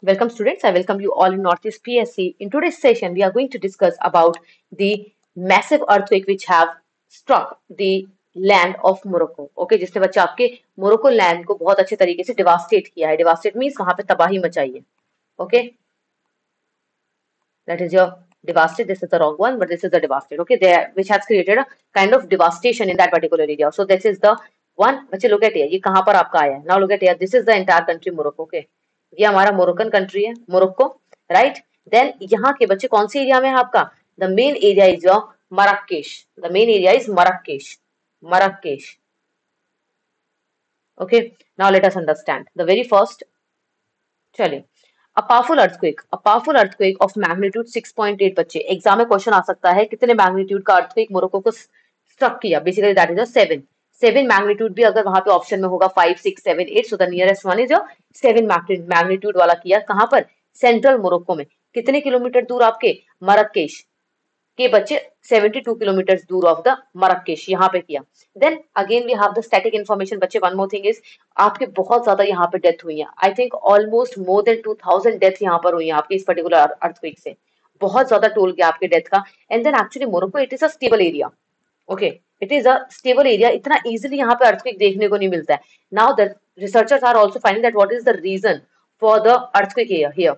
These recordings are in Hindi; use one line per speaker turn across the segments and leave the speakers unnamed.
Welcome students, I welcome you all in Northeast PSC. In today's session, we are going to discuss about the massive earthquake which have struck the land of Morocco. Okay, जिसने बच्चे आपके मोरक्को लैंड को बहुत अच्छे तरीके से डिवास्टेट किया है. डिवास्टेट मीन्स वहां पे तबाही मचाई है. Okay, that is your devastate. This is the wrong one, but this is the devastate. Okay, there which has created a kind of devastation in that particular area. So this is the one. बच्चे look at here. ये कहाँ पर आपका आया है? Now look at here. This is the entire country Morocco. Okay, ये हमारा मोरक्कन कंट्री है मोरक्को, राइट. देन यहाँ के बच्चे कौन से एरिया में है आपका? The main area is your Marrakesh. The main area is Marrakesh. Marrakesh. Okay, now let us understand the very first. चलिए, a powerful earthquake of magnitude 6.8. बच्चे एग्जाम में क्वेश्चन आ सकता है कितने मैग्नीट्यूड का अर्थक्वेक मोरक्को को स्ट्रक किया. Basically that is a 7 magnitude भी अगर वहां पे ऑप्शन में होगा 5, 6, 7, 8, so the nearest one is 7 magnitude वाला किया. कहां पर? सेंट्रल मोरक्को में. कितने किलोमीटर दूर आपके? मरक्केश के बच्चे 72 किलोमीटर दूर ऑफ द मरक्केश यहाँ पे किया. Then again we have the static information. बच्चे वन मोर थिंग इज आपके बहुत ज्यादा यहाँ पे डेथ हुई है. I think almost more than 2000 death यहाँ पर हुई है आपके इस पर्टिकुलर अर्थक्वेक से. बहुत ज्यादा टोल गया आपके डेथ का. And then actually Morocco it is a stable area. Okay, it is a stable area. इतना इजिली यहाँ पे अर्थक्वेक देखने को नहीं मिलता है. Now the researchers are also finding that what is the reason for the earthquake here.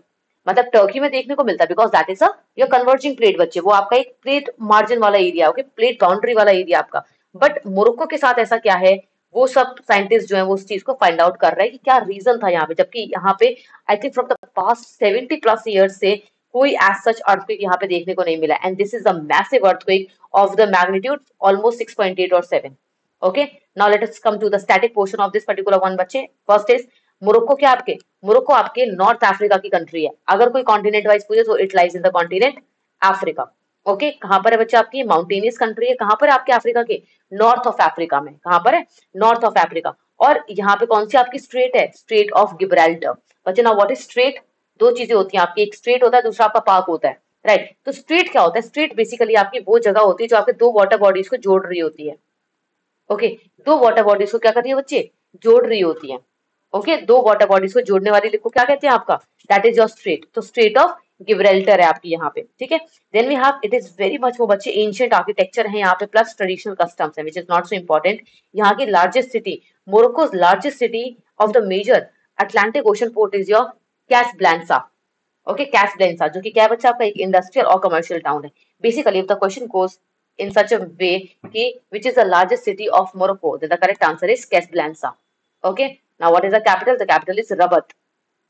मतलब टर्की में देखने को मिलता है because that is a your converging plate. बच्चे वो आपका एक प्लेट मार्जिन वाला एरिया. ओके, प्लेट बाउंड्री वाला एरिया आपका. बट मोरक्को के साथ ऐसा क्या है, वो सब साइंटिस्ट जो है वो उस चीज को फाइंड आउट कर रहे हैं कि क्या रीजन था यहाँ पे. जबकि यहाँ पे I think from the past 70+ years से कोई एज सच अर्थक्वेक यहाँ पे देखने को नहीं मिला. And this is a massive earthquake of the magnitude almost 6.8 or 7. Okay, now let us come to the static portion of this particular one. बच्चे फर्स्ट इज मोरक्को. क्या आपके मोरक्को आपके नॉर्थ अफ्रीका की कंट्री है. अगर कोई कॉन्टिनेंट वाइज पूछे तो it lies in the continent Africa. Okay, कहां पर है बच्चे आपकी? माउंटेनियस कंट्री है. कहां पर है आपके अफ्रीका के? नॉर्थ ऑफ अफ्रीका में. कहां पर है? North of Africa. और यहाँ पे कौन सी आपकी स्ट्रेट है? Straight of Gibraltar. बच्चे ना व्हाट इज स्ट्रेट? दो चीजें होती हैं आपकी, एक स्ट्रेट होता है, दूसरा आपका पार्क होता है, राइट. तो स्ट्रेट क्या होता है? स्ट्रेट बेसिकली आपकी वो जगह होती है जो आपके दो वाटर बॉडीज को जोड़ रही होती है. ओके, दो वाटर बॉडीज को क्या कर रही है बच्चे? जोड़ रही होती है. ओके, दो वाटर बॉडीज को जोड़ने वाली लिंक को क्या कहते हैं आपका? That is your strait. तो स्ट्रेट ऑफ गिब्राल्टर है आपकी यहाँ पे. ठीक है, then we have it is very much वो बच्चे एंशिएंट आर्किटेक्चर है यहाँ पे प्लस ट्रेडिशनल कस्टम्स है which is not so important. यहाँ की largest city, Morocco's largest city of the major Atlantic Ocean port is your Casablanca. Okay, Casablanca जो कि क्या बच्चा आपका एक इंडस्ट्रियल और कमर्शियल टाउन है. Basically if the question goes in such a way ki which is the largest city of Morocco, then the correct answer is Casablanca. Okay, now what is the capital? The capital is Rabat.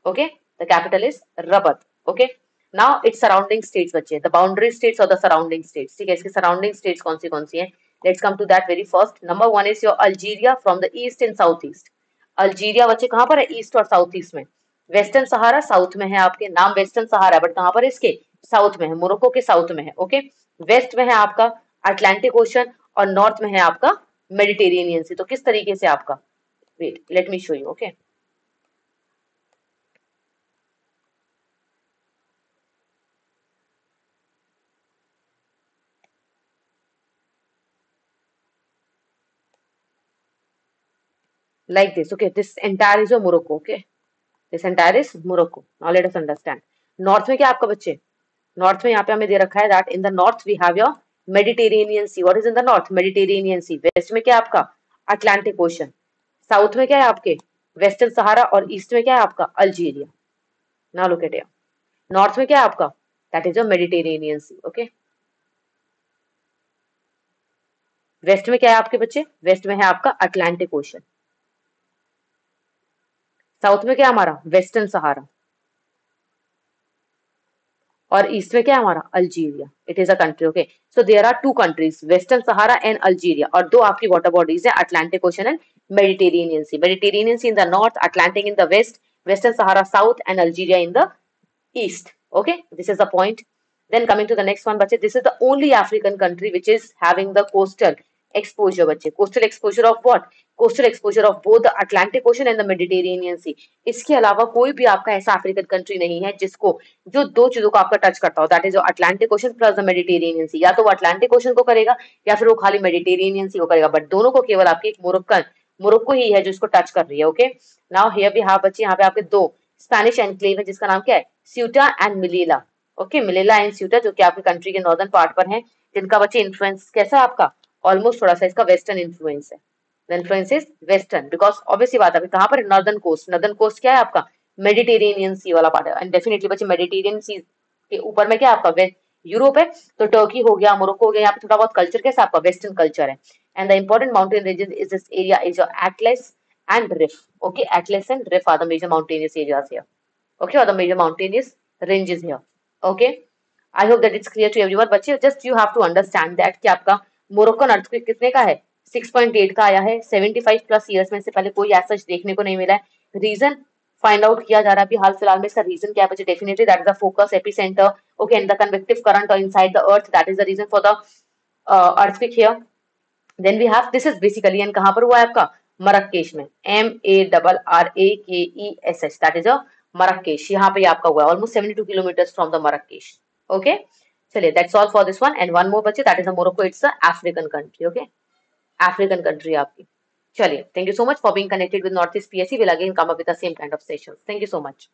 Okay, the capital is Rabat. Okay, now its surrounding states बच्चे, the boundary states or the surrounding states. ठीक है, इसके surrounding states कौन सी हैं? Let's come to that very first. Number one is your Algeria from the east and southeast. Algeria बच्चे कहाँ पर है? ईस्ट और साउथ ईस्ट में. वेस्टर्न सहारा साउथ में है आपके. नाम वेस्टर्न सहारा बट कहाँ पर है इसके? साउथ में है, मोरक्को के साउथ में है. ओके, वेस्ट में है आपका अटलांटिक ओशन और नॉर्थ में है आपका मेडिटेरेनियन सी. तो किस तरीके से आपका, wait let me show you. Okay, like this. Okay, this entire is a Morocco. Okay, this entire is Morocco. Now let us understand. North में क्या आपका बच्चे? नॉर्थ में यहाँ पे हमें दे रखा है that in the north we have your Mediterranean sea. What is in the north? Mediterranean sea. West में क्या है आपका? Atlantic ocean. साउथ में क्या है आपके? Western Sahara. और ईस्ट में क्या है आपका? Algeria. Now look at here. North में क्या है आपका? That is a Mediterranean sea. Okay, west में क्या है आपके बच्चे? वेस्ट में है आपका अटलांटिक ओशन. साउथ में क्या है हमारा? Western Sahara. और ईस्ट में क्या है हमारा? Algeria. It is a country. Okay, so there are two countries, Western Sahara and Algeria. और दो आपकी वाटर बॉडीज है, Atlantic ocean and Mediterranean sea. Mediterranean sea in the north, Atlantic in the west, Western Sahara south and Algeria in the east. Okay, this is the point. Then coming to the next one, bache, this is the only African country which is having the coastal exposure. bache, coastal exposure of what? Coastal exposure of both the Atlantic Ocean and the Mediterranean Sea. इसके अलावा कोई भी आपका ऐसा अफ्रीकन कंट्री नहीं है जिसको जो दो चीजों को आपका टच करता हो. दैट इज जो Atlantic Ocean plus the Mediterranean Sea. या तो वो अटलांटिक ओशन को करेगा या फिर वो खाली मेडिटेरेनियन सी को करेगा. बट दोनों को केवल आपकी एक मोरक्को ही है जो इसको टच कर रही है. Okay, now here we have बच्चे यहाँ पे आपके दो स्पेनिश एनक्लेव है जिसका नाम क्या है, स्यूटा एंड मिलेला। ओके, मिलेला एंड स्यूटा जो कि आपके कंट्री के नॉर्दर्न पार्ट पर है, जिनका बच्चे इन्फ्लुएंस कैसा है आपका, ऑलमोस्ट थोड़ा सा इसका वेस्टर्न इन्फ्लुएंस है। The influence is western because obviously बात है कहाँ पर, नॉर्दर्न कोस्ट। नॉर्दर्न कोस्ट क्या है आपका, मेडिटेरेनियन सी वाला पार्ट है, एंड डेफिनेटली बच्चे मेडिटेरियन सी के ऊपर में क्या है आपका, वेस्ट यूरोप है, तो टर्की हो गया, मोरक्को हो गया, यहाँ पे थोड़ा बहुत कल्चर कैसा आपका, वेस्टर्न कल्चर है। And the important mountain region is this area is your Atlas and Rift. Okay, Atlas and Rift are the major mountainous areas here. Okay, or the major mountainous ranges here. Okay, I hope that it's clear to everyone. बच्चे just you have to understand that कि आपका मोरक्कन अर्थक्वेक कितने का है, 6.8 का आया है, 75 प्लस ईयर्स में से पहले कोई ऐसा देखने को नहीं मिला है। रीजन फाइंड आउट किया जा रहा है अभी हाल फिलहाल में, इसका रीजन क्या है बच्चे, definitely that is the focus epicentre, okay, and the convective current inside the earth, that is the reason for the earthquake here. Then we have, this is basically, and कहां पर हुआ है आपका, मरक्केश में, MARRAKESH, that is a Marrakesh, यहाँ पे आपका हुआ है, almost 72 kilometre from the Marrakesh. Okay, चलिए that's all for this one, and one more बच्चे, that is a Morocco, it's a African country. Okay, African country आपकी। चलिए, thank you so much for being connected with north east PSC, will again come up with the same kind of sessions. Thank you so much.